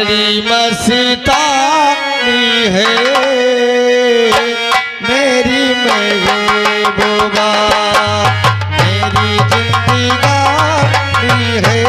बड़ी मस्तानी है मेरी महबूबा, मेरी जिंदगानी है।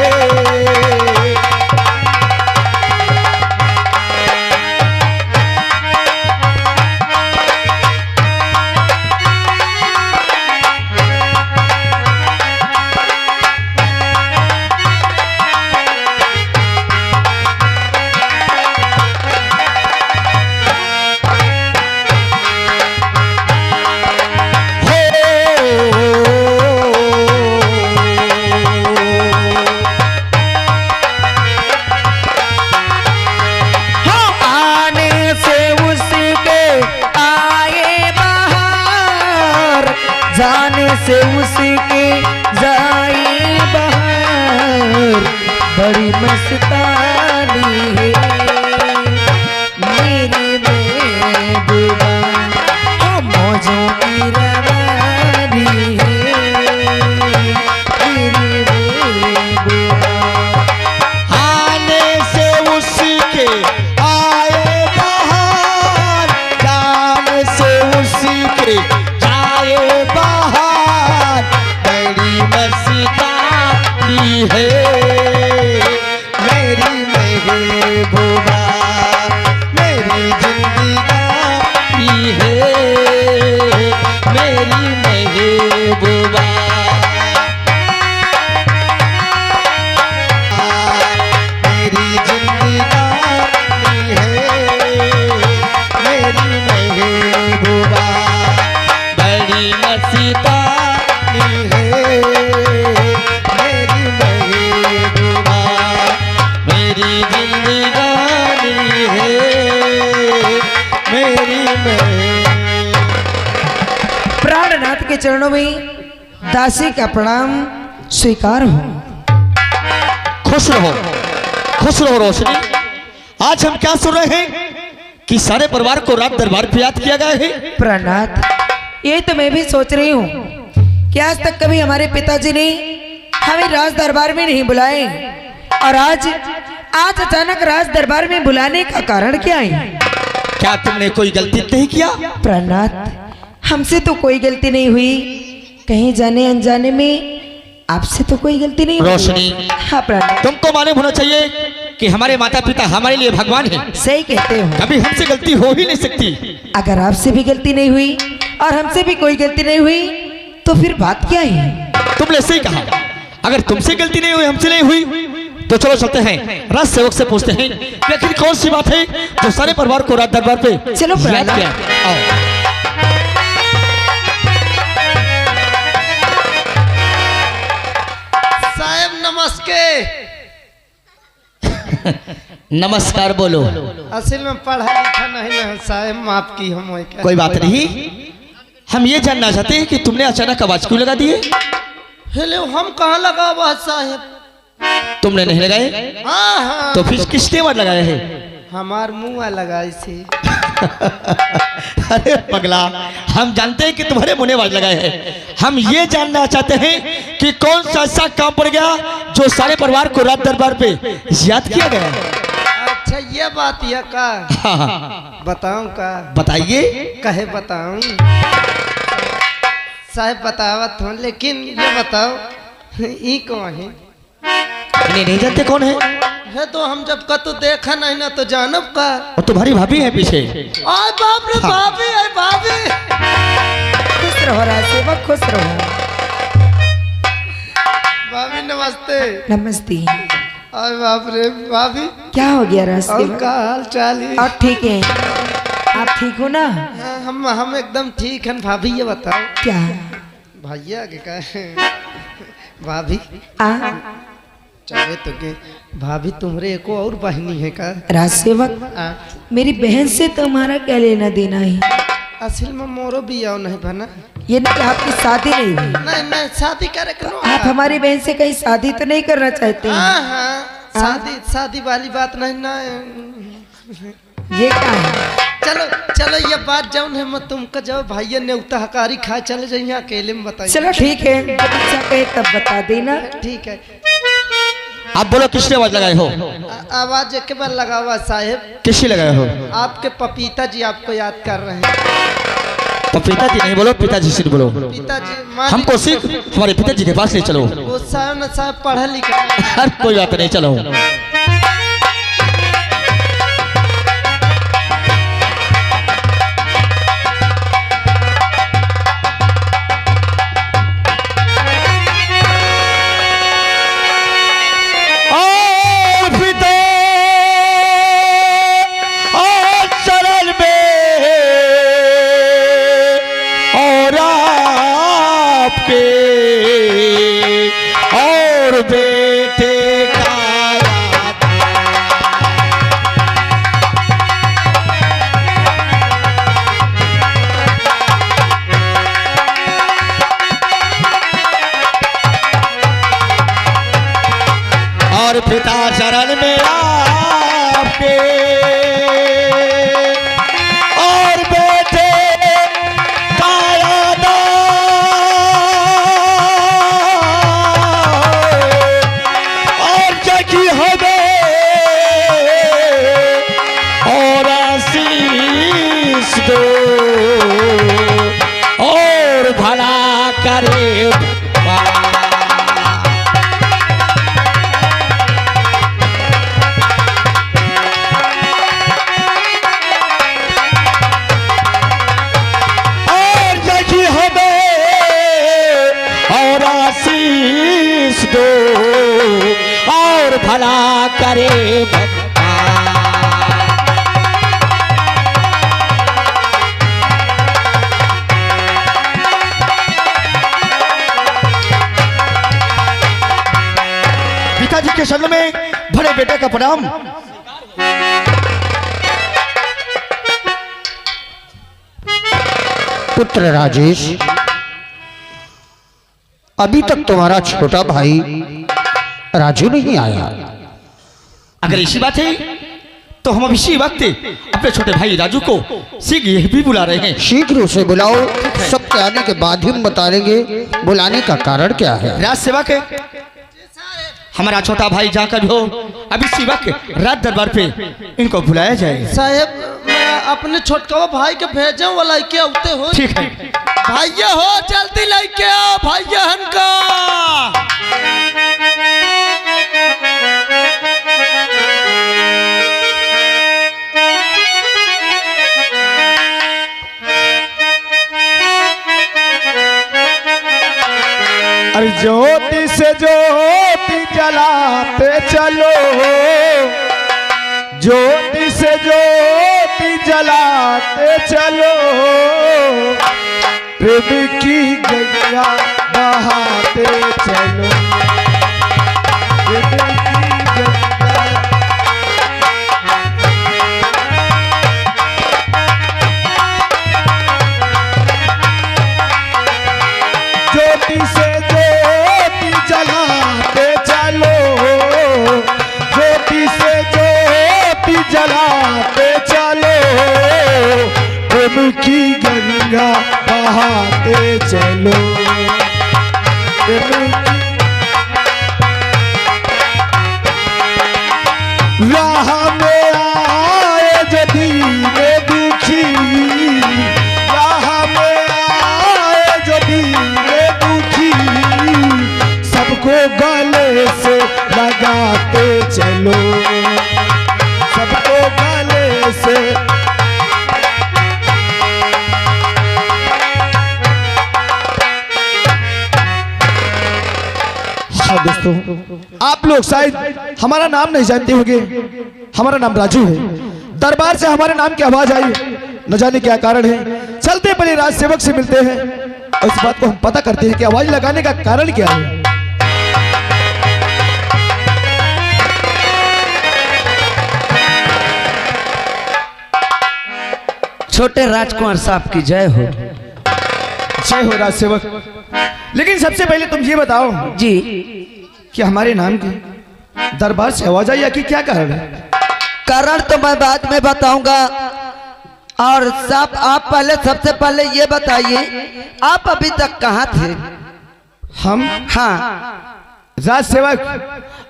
जाने से उसके जाए बहार, बड़ी मस्तानी है मेरी महबूबा, मौजों की रवानी है मेरी महबूबा। आने से उसके आए बहार, जाने से उसके बाहर, बड़ी मस्तानी है मेरी महबूबा, मेरी जिंदगानी है मेरी महबूबा। मेरी जिंदगानी है मेरी महबूबा, बड़ी मस्तानी है मेरी महबूबा, मेरी जिंदगानी है मेरी प्राणनाथ के चरणों में दासी का प्रणाम स्वीकार हो। खुश रहो रोशनी। आज हम क्या सुन रहे हैं कि सारे परिवार को रात दरबार पे याद किया गया है। प्राणनाथ, ये तो मैं भी सोच रही हूँ कि आज तक कभी हमारे पिताजी ने हमें राज दरबार में नहीं बुलाए, और आज अचानक राज दरबार में बुलाने का कारण क्या है? क्या तुमने कोई गलती नहीं किया? प्राणनाथ, हमसे तो कोई गलती नहीं हुई, कहीं जाने अनजाने में आपसे तो कोई गलती नहीं रोशनी। हाँ प्राणनाथ, तुमको मालूम होना चाहिए कि हमारे माता पिता हमारे लिए भगवान हैं। सही कहते हो, कभी हमसे गलती हो ही नहीं सकती। अगर आपसे भी गलती नहीं हुई और हमसे भी कोई गलती नहीं हुई तो फिर बात क्या है? तुमने सही कहा, अगर तुमसे गलती नहीं हुई, हमसे नहीं हुई, तो चलो चलते हैं राज सेवक से पूछते हैं लेकिन कौन सी बात है जो सारे परिवार को राज दरबार पे चलो याद किया। आओ। साहब नमस्ते। नमस्कार बोलो। असल में पढ़ा लिखा नहीं ना साहब, माफ की हम। कोई बात नहीं, हम ये जानना चाहते हैं कि तुमने अचानक आवाज क्यों लगा दिए? हेलो, हम कहाँ लगा आवाज साहब? तुमने नहीं लगाए? हाँ हाँ। तो फिर किसने आवाज लगाया है? हमार मुँह लगाई से। अरे पगला, हम जानते हैं कि तुम्हारे मुंह ने आवाज लगाए है। हम ये जानना चाहते हैं कि कौन सा ऐसा काम पड़ गया जो सारे परिवार को राज दरबार पे याद किया गया। अच्छा ये बात है का? हाँ। बताऊं का? बताइए। कहे बताऊं साहब? बतावत हूँ, लेकिन ये बताओ ये कौन है? नहीं जानते कौन है? है तो हम जब कतु देखा नहीं ना तो जानब का। और तुम्हारी भाभी है पीछे। आय बाप रे, भाभी है भाभी। खुश रहो राज सेवक, खुश रहो। भाभी नमस्ते। नमस्ते। आय बाप रे भाभी, क्या हो गया राज और सेवक? का हाल चाल है? और ठीक है, आप ठीक हो ना? हाँ, हम एकदम ठीक हैं भाभी। ये बताओ क्या भैया के कहे भाभी आ चाहे तो के भाभी तुम्हारे एको और बहनी है का? राज सेवक, मेरी बहन से तुम्हारा क्या लेना देना है? असल में मोरो भी आओ नहीं बना। ये नहीं कि आपकी शादी नहीं हुई? नहीं शादी करे करो। आप हमारी बहन से कहीं शादी तो नहीं करना चाहते हैं? हाँ, शादी वाली बात नहीं ना। ये क्या है? चलो ये बात जाऊन है, मैं तुमको जाओ भैया ने उता हकारी खाए चले जाइए, अकेले में बताइए। चलो ठीक है, जब अच्छा कहे तब बता देना। ठीक है। आप बोलो किसने आवाज लगाए हो? आवाज एक बार लगावा साहेब। किसने लगाए हो? आपके पपीता जी आपको याद कर रहे हैं। तो पिताजी नहीं बोलो, पिताजी से बोलो। पिताजी हमको सिर्फ हमारे पिताजी के पास ले चलो। वो साहब न साहब पढ़ा लिखा। हर कोई बात नहीं, चलो। और बेटे का और पिता चरण में आपके और बेटे का याद और जगी हो गए और आशीष दो और भला करे दो और भला करे भक्ता। पिताजी के शरण में बड़े बेटे का प्रणाम। पुत्र राजेश, अभी तक तुम्हारा छोटा भाई राजू नहीं आया। अगर ऐसी बात है तो हम अभी इसी वक्त अपने छोटे भाई राजू को शीघ्र भी बुला रहे हैं। शीघ्र उसे बुलाओ, सबके आने के बाद ही हम बता देंगे बुलाने का कारण क्या है। राज सेवा के हमारा छोटा भाई जहाँ का भी हो, अभी इसी वक्त राज दरबार पे इनको बुलाया जाए। साहेब मैं अपने छोटका भाई के भेजे वाला के उते हो। ठीक है भैया हो, जल्दी लेके आओ भैया हमका। अरे ज्योति से ज्योति जलाते चलो, ज्योति से ज्योति जलाते चलो, प्रेम की गंगा बहाते चलो, प्रेम की गंगा। ज्योति से ज्योति जलाते चलो, ज्योति से ज्योति जलाते चलो, प्रेम की गंगा बहाते चलो, प्रेम की। राह में आए जो दीन दुखी, राह में आए जो दीन दुखी, सबको गले से लगाते चलो, सबको गले से। हाँ दोस्तों, आप लोग शायद हमारा नाम नहीं जानते होंगे। हमारा नाम राजू है। दरबार से हमारे नाम की आवाज आई, न जाने क्या कारण है। चलते पहले राज सेवक से मिलते हैं और इस बात को हम पता करते हैं कि आवाज लगाने का कारण क्या है। छोटे राजकुमार साहब की जय हो। जय हो राज सेवक। लेकिन सबसे पहले तुम ये बताओ जी कि हमारे नाम की दरबार से आवाज आई कि क्या कारण है? कारण तो मैं बाद में बताऊंगा। और साहब आप पहले सबसे पहले ये बताइए, आप अभी तक कहाँ थे? हम हाँ राज सेवक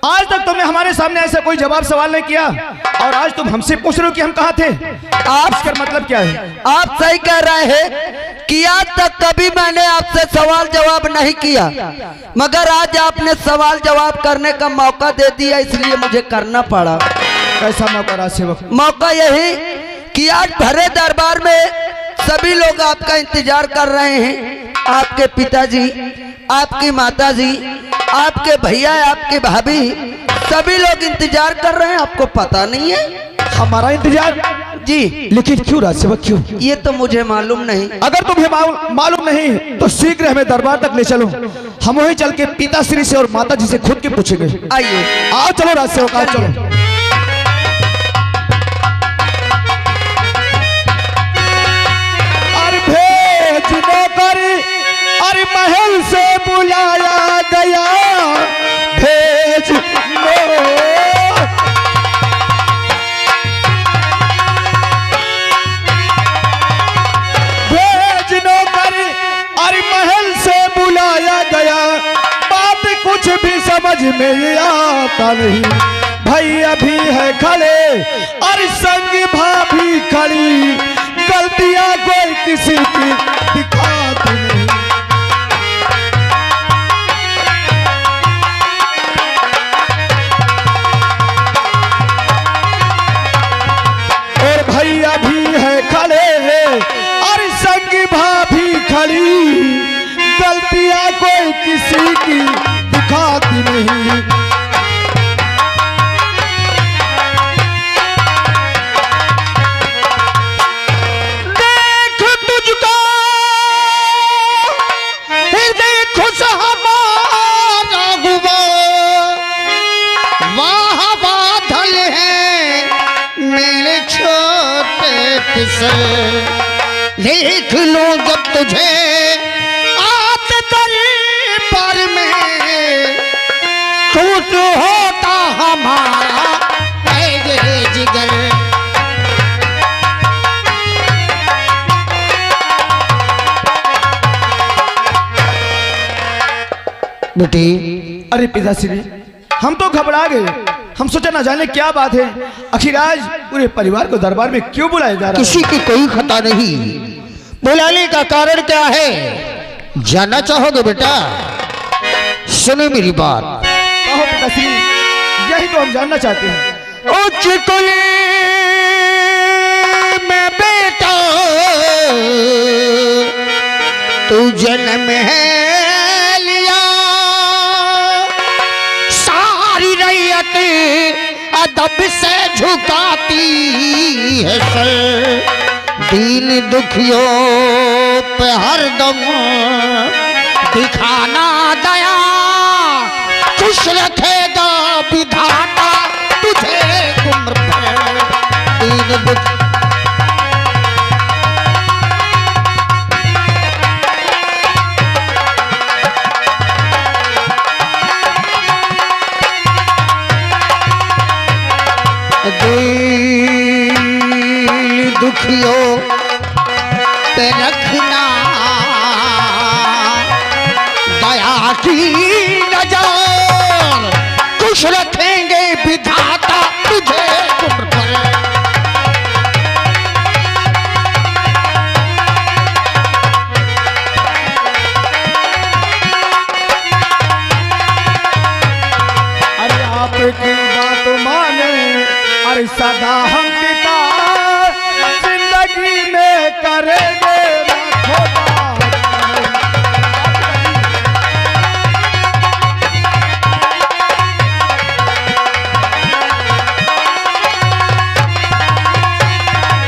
आज तक तुमने हमारे सामने ऐसा कोई जवाब सवाल नहीं किया, और आज तुम हमसे पूछ रहे हो कि हम कहाँ थे। आपका मतलब क्या है? आप सही कह रहे हैं कि आज तक कभी मैंने आपसे सवाल जवाब नहीं किया, मगर आज आपने सवाल जवाब करने का मौका दे दिया, इसलिए मुझे करना पड़ा। कैसा मौका राज सेवक? मौका यही कि आज भरे दरबार में सभी लोग आपका इंतजार कर रहे हैं। आपके पिताजी, आपकी माताजी, आपके भैया, आपकी भाभी, सभी लोग इंतजार कर रहे हैं। आपको पता नहीं है? हमारा इंतजार? जी। लेकिन क्यों राज सेवक, क्यों? ये तो मुझे मालूम नहीं। अगर तुम्हें मालूम नहीं तो शीघ्र हमें दरबार तक ले चलो। हम वहीं चल के पिताश्री से और माता जी से खुद के पूछेंगे। आइए। आओ चलो राज सेवक, आओ चलो। अरे महल से बुलाया गया, भेज नौकर। अरे महल से बुलाया गया, बात कुछ भी समझ में आता नहीं। भैया भी है खड़े और संग भाभी खड़ी, गलतियां कोई किसी की दिखाती नहीं। और भैया भी है खड़े और संग भाभी खड़ी, गलतियां कोई किसी की दिखाती नहीं। देख लो जब तुझे आते तेरी पर में, खुश होता हमारा है ये जिगर। बेटी। अरे पिताश्री, हम तो घबरा गए। हम सोचा न जाने क्या बात है, आखिर आज पूरे परिवार को दरबार में क्यों बुलाया जा रहा है? किसी की कोई खता नहीं, बुलाने का कारण क्या है जानना चाहोगे बेटा? सुनो मेरी बात। कहो पिताश्री, यही तो हम जानना चाहते हैं। उच्च कुल में बेटा तू जन्म है लिया, सारी रैयत अदब से झुकाती है सर, दीन दुखियों पे हरदम दिखाना दया, खुश रखेगा विधाता तुझे उम्र भर। दीन दुख दुखियों पे रखना दया की नजर, खुश रखेंगे विधाता तुझे उम्र भर। अरे आपकी बात माने, अरे सदा हम पिता जिंदगी में करेंगे लाखों बार।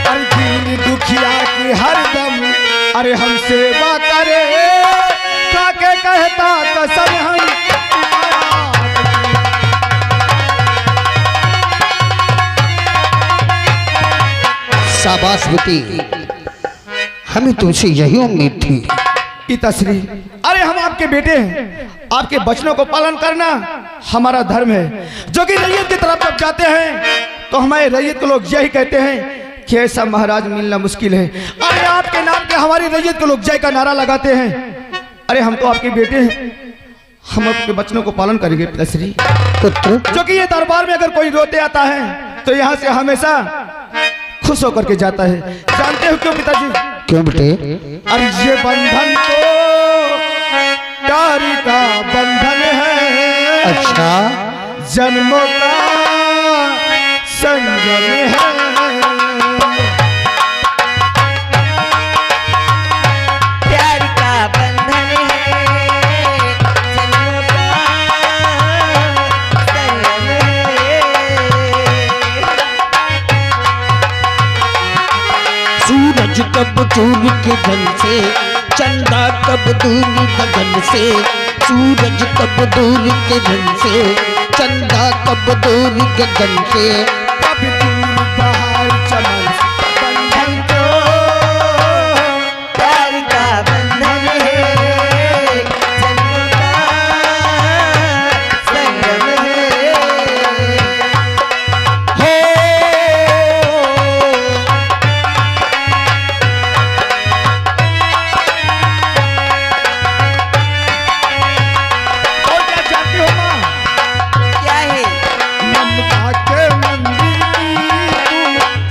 अरे दीन दुखिया की हरदम अरे हम सेवा करे, काके कहता कसम हम। शाबाश बेटी, हमें तुमसे यही उम्मीद थी। पिताश्री, अरे हम आपके बेटे हैं, आपके वचनों को पालन करना हमारा धर्म है। जो कि रैयत की तरफ जब जाते हैं तो हमारे रैयत के लोग यही कहते हैं कि ऐसा महाराज मिलना मुश्किल है। अरे आपके नाम के हमारी रैयत के लोग जय का नारा लगाते हैं। अरे हम तो आपके बेटे हैं, हम आपके वचनों को पालन करेंगे पिताश्री। पुत्र जो कि ये दरबार में अगर कोई रोते आता है तो यहाँ से हमेशा खुश होकर के जाता है। जानते हो क्यों पिताजी? क्यों बेटे? अरे ये बंधन तो प्यार का बंधन है, अच्छा, जन्मों का संगम है। प्यार का बंधन है, जन्मों का संगम है। सूरज कब दूर के धन से, चंदा कब दूर गगन से। सूरज कब दूर के धन से, चंदा कब दूर गगन से। कभी दूर बाहर चमन से, बंधन तो प्यार का बंधन है, जन्मों का संगम है। और क्या जानती हो माँ? क्या है? ममता के मंदिर की तू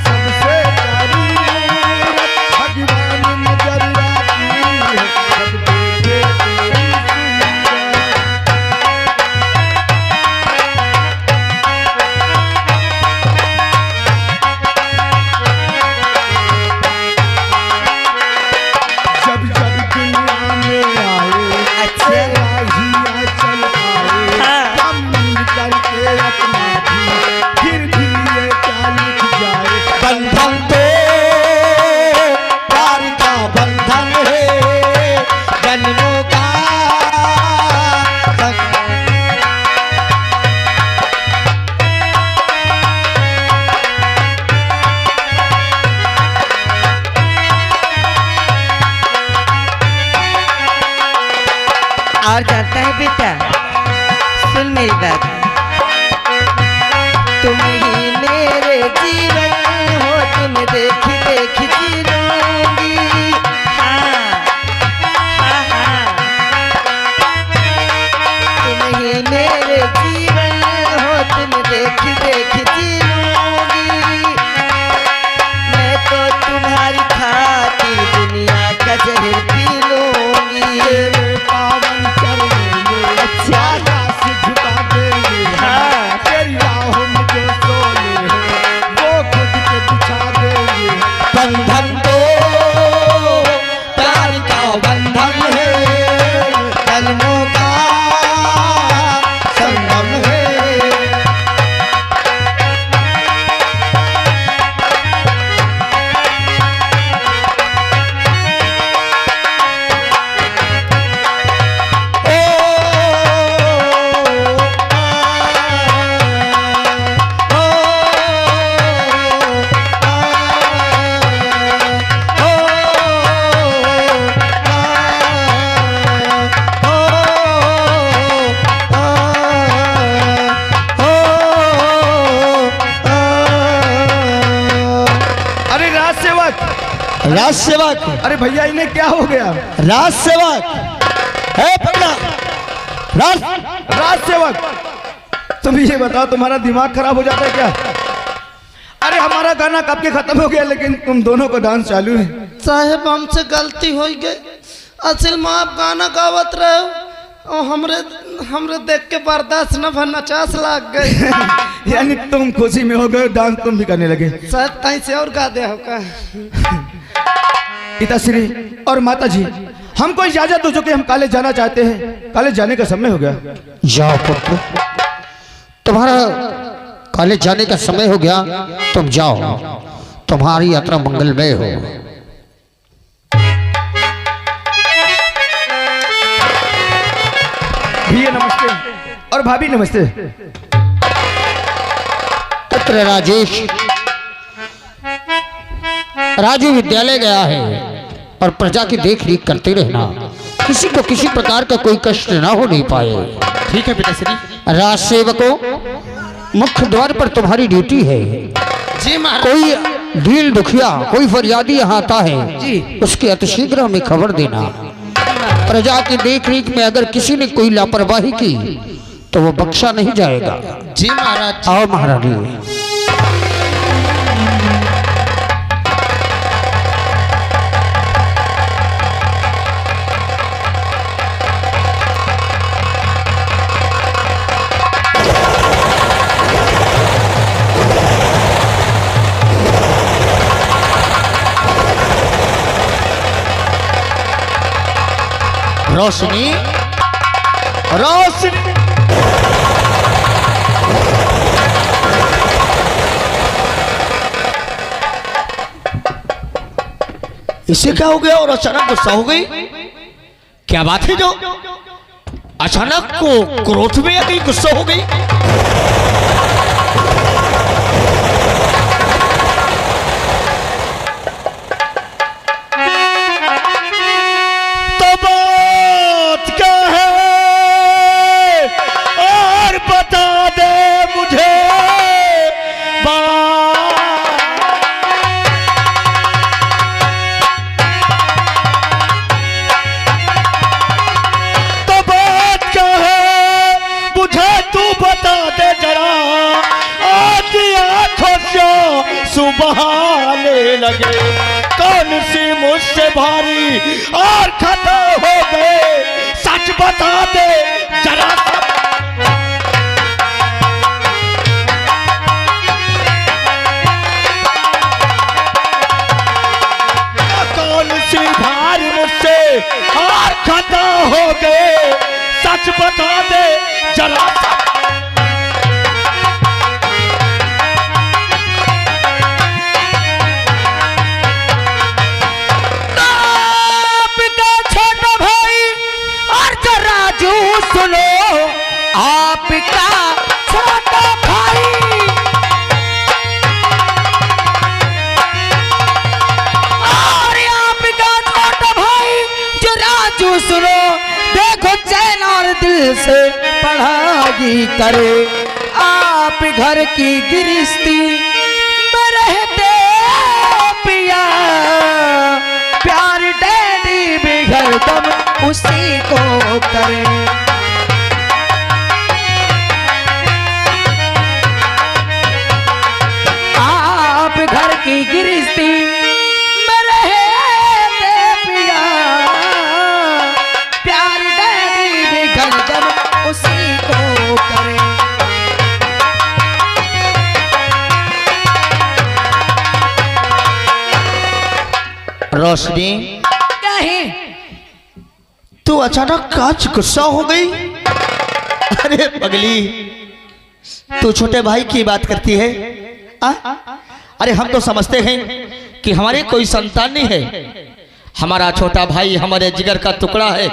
सबसे प्यारी मूरत, भगवान नजर आती है सब देखे तेरी सूरत। जब जब दुनिया में आए अच्छा। तेरा ही आंचल आए, हाँ। हम मिल करके अपना भी फिर ये क्या लिख जाए। बंधन तो प्यार का बंधन है, जन्मों का और जानता है बेटा, सुन मेरी बात, तुम ही मेरे जीवन हो, तुम देख देख जी लूंगी। हाँ, हाँ, हाँ। तुम ही मेरे जीवन हो, तुम देख देख जी लूंगी। मैं तो तुम्हारी खातिर दुनिया का जहर पी लूंगी। तेरे पावन चरणों में अच्छा। आकाश झुका देंगे। हाँ। तेरी राहों में जो सोए हैं वो खुद के बिछा देंगे। बंधन तो प्यार का बंधन है, जन्मों का संगम है। अरे राज सेवक, राज सेवक, अरे भैया इन्हें क्या हो गया? राज सेवक है पकड़ा। राज राज सेवक, तुम ये बताओ तुम्हारा दिमाग खराब हो जाता है क्या? अरे हमारा गाना कब के खत्म हो गया लेकिन तुम दोनों को डांस चालू है। साहेब हमसे गलती हो गई, असल में आप गाना गावत रहे हो और हमरे देख के बर्दाश्त न भर नचास लाग गई। यानी तुम खुशी में हो गए, डांस तुम भी करने लगे। शायद तई से और गा दे हो का। पिताश्री और माता जी, हमको इजाजत दो जो कि हम कॉलेज जाना चाहते हैं। कॉलेज जाने का समय हो गया। जाओ पुत्र, तुम्हारा कॉलेज जाने का समय हो गया, तुम जाओ, तुम्हारी यात्रा मंगलमय हो। भैया नमस्ते और भाभी नमस्ते। पुत्र राजेश राजू विद्यालय गया है और प्रजा की देख रेख करते रहना, किसी को किसी प्रकार का कोई कष्ट ना हो नहीं पाए। ठीक है पिताश्री। राज सेवकों, मुख्य द्वार पर तुम्हारी ड्यूटी है। जी महाराज। कोई दीन दुखिया, कोई फरियादी यहाँ आता है जी। उसके अतिशीघ्र हमें खबर देना। प्रजा की देख रेख में अगर किसी ने कोई लापरवाही की तो वो बख्शा नहीं जाएगा। जी महाराज। आओ महारानी। रोशनी, रोशनी। इसे क्या हो गया और अचानक गुस्सा हो गई? क्या बात है जो अचानक को क्रोध में आ गई, गुस्सा हो गई? तो बात क्या है और बता दे मुझे सुबहाने लगे। कौन सी मुझसे भारी और खता हो गए, सच बता दे जरा। कौन सी भारी मुझसे और खता हो गए, सच बता दे जरा। सुनो आपका छोटा भाई, और आपका छोटा भाई जो राजू सुनो, देखो चैन और दिल से पढ़ाई करे। आप घर की गृहस्थी में रहते पिया, प्यार डैडी भी हरदम उसी को करे। घर की गृहस्थी में रहते पिया, प्यार डैडी भी हरदम उसी को करे। रोशनी, क्या है? तू अचानक काच गुस्सा हो गई? अरे पगली, तू छोटे भाई की बात करती है? अरे हम तो समझते हैं कि हमारे कोई संतान नहीं है। हमारा छोटा भाई हमारे जिगर का टुकड़ा है।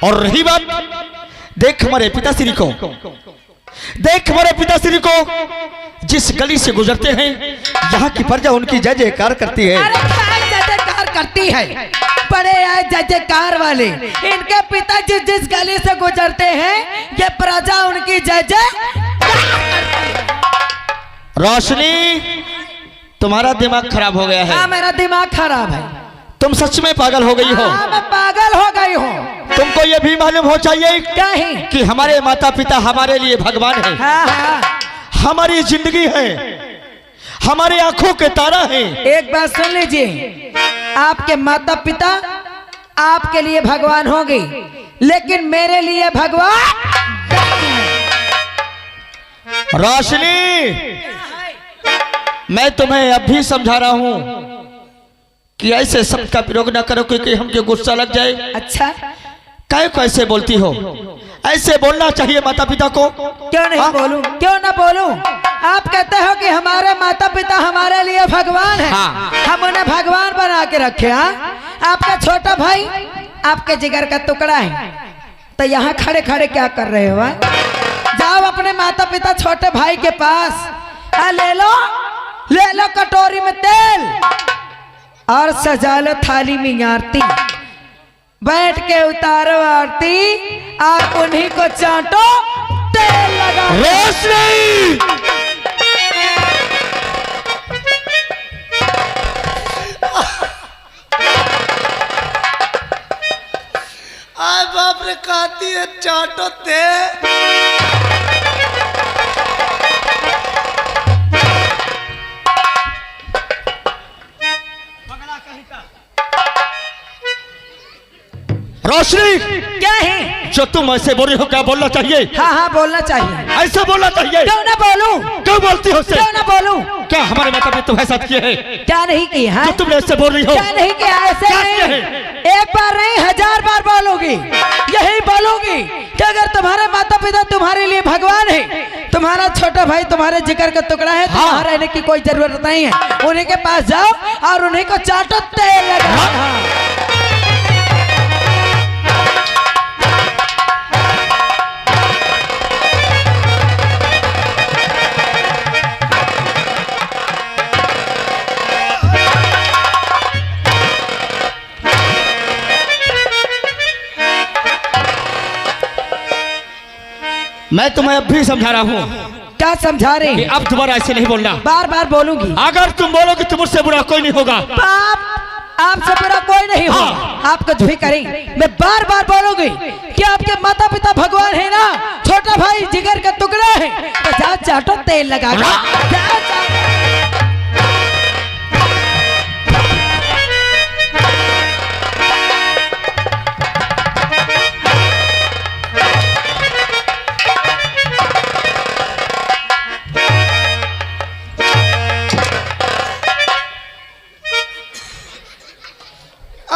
और रही बात, देख हमारे पिताश्री को, देख हमारे पिताश्री को, जिस गली से गुजरते हैं यहाँ की प्रजा उनकी जय जयकार करती है। अरे क्या जय जयकार करती है? बड़े आए जय जयकार वाले, इनके पिताजी जिस गली से गुजरते हैं ये प्रजा उनकी जय जय। रोशनी, तुम्हारा दिमाग खराब हो गया है। हाँ, मेरा दिमाग खराब है। तुम सच में पागल हो गई हो। हाँ, मैं पागल हो गई हूँ। तुमको ये भी मालूम हो चाहिए क्या है? कि हमारे माता पिता हमारे लिए भगवान है। हाँ, हाँ। हमारी जिंदगी है, हमारी आंखों के तारा है। एक बात सुन लीजिए, आपके माता पिता आपके लिए भगवान होंगे, लेकिन मेरे लिए भगवान रोशनी, मैं तुम्हें अब भी समझा रहा हूं कि ऐसे शब्द का प्रयोग न करो क्योंकि हमको गुस्सा लग जाए। अच्छा, काय को ऐसे बोलती हो? ऐसे बोलना चाहिए माता पिता को। क्यों नहीं बोलूं? क्यों ना बोलूं? आप कहते हो कि हमारे माता पिता हमारे लिए भगवान है। हाँ। हम उन्हें भगवान बना के रखे। हाँ, आपका छोटा भाई आपके जिगर का टुकड़ा है, तो यहाँ खड़े खड़े क्या कर रहे हो? जाओ अपने माता पिता छोटे भाई के पास, ले लो कटोरी में तेल और सजा लो थाली में आरती, बैठ के उतारो आरती और उन्हीं को चाटो, तेल लगा। रोशनी, आय बाप रे, खाती है चाटो ते। रोशनी, क्या है? जो तुम ऐसे बोल रही हो क्या बोलना चाहिए? हाँ हाँ बोलना चाहिए। ऐसे बोलना चाहिए। क्यों ना बोलूं? क्यों बोलती हो? क्यों ना बोलूं? क्या हमारे माता पिता तुम्हें साथ किए हैं? क्या नहीं किया है? जो तुमने ऐसे बोल रही हो? क्या नहीं किया? ऐसे क्या किया नहीं, है? एक बार नहीं 1000 बार बोलोगी, यही बोलोगी कि अगर तुम्हारे माता पिता तुम्हारे लिए भगवान है, तुम्हारा छोटा भाई तुम्हारे जिगर का टुकड़ा है, तो वहाँ रहने की कोई जरूरत नहीं है। उन्हीं के पास जाओ और उन्हीं को चाटो, तेल लगा। मैं तुम्हें अब भी समझा रहा हूँ क्या समझा कि रहे? अब दोबारा ऐसे नहीं बोलना। बार बार बोलूंगी। अगर तुम बोलोगे तो मुझसे बुरा कोई नहीं होगा। आपसे बुरा कोई नहीं होगा। आप कुछ भी करें, मैं बार बार बोलूंगी कि आपके माता पिता भगवान है ना, छोटा भाई जिगर का टुकड़ा है, तो जा चाटो, तेल लगा के। जा चाटो।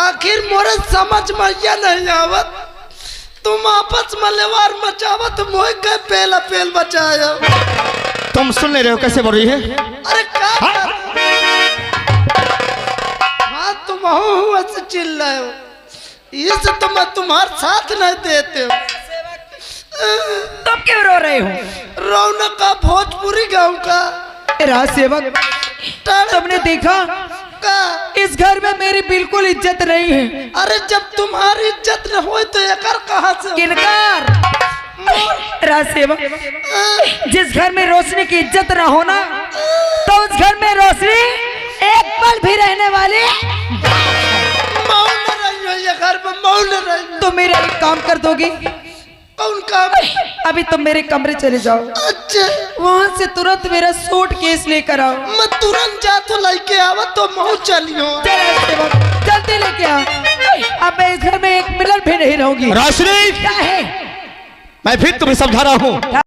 आखिर मोरे समझ में यह नहीं आवत, तुम आपस में लेवार मचावत, मोह के पेला पेल बचाया। तुम सुन नहीं रहे हो कैसे बोल रही है? अरे क्या हाँ तुम ऐसे चिल्ल रहे हो, इसे तो मैं तुम्हारे साथ नहीं देते हो। तुम क्यों रो रहे हो? रौनक का भोजपुरी गांव का राज सेवक, तुमने देखा इस घर में मेरी बिल्कुल इज्जत नहीं है। अरे जब तुम्हारी इज्जत न हो तो एकर कहाँ से? किनकार? राज सेवक, जिस घर में रोशनी की इज्जत ना होना, तो उस घर में रोशनी एक पल भी रहने वाली मौन रही हो, ये घर में मौन रही हो। तो मेरा एक काम कर दोगी? कौन काम? अभी तुम मेरे कमरे चले जाओ, अच्छा वहाँ से तुरंत मेरा सूट केस लेकर आओ। मैं तुरंत जा तो लेके आवा, तो मऊ चलियो। जल्दी लेके आओ। अब मैं इस घर में एक मिनट भी नहीं रहूंगी। रोशनी, क्या है? मैं फिर तुम्हें समझा रहा हूँ।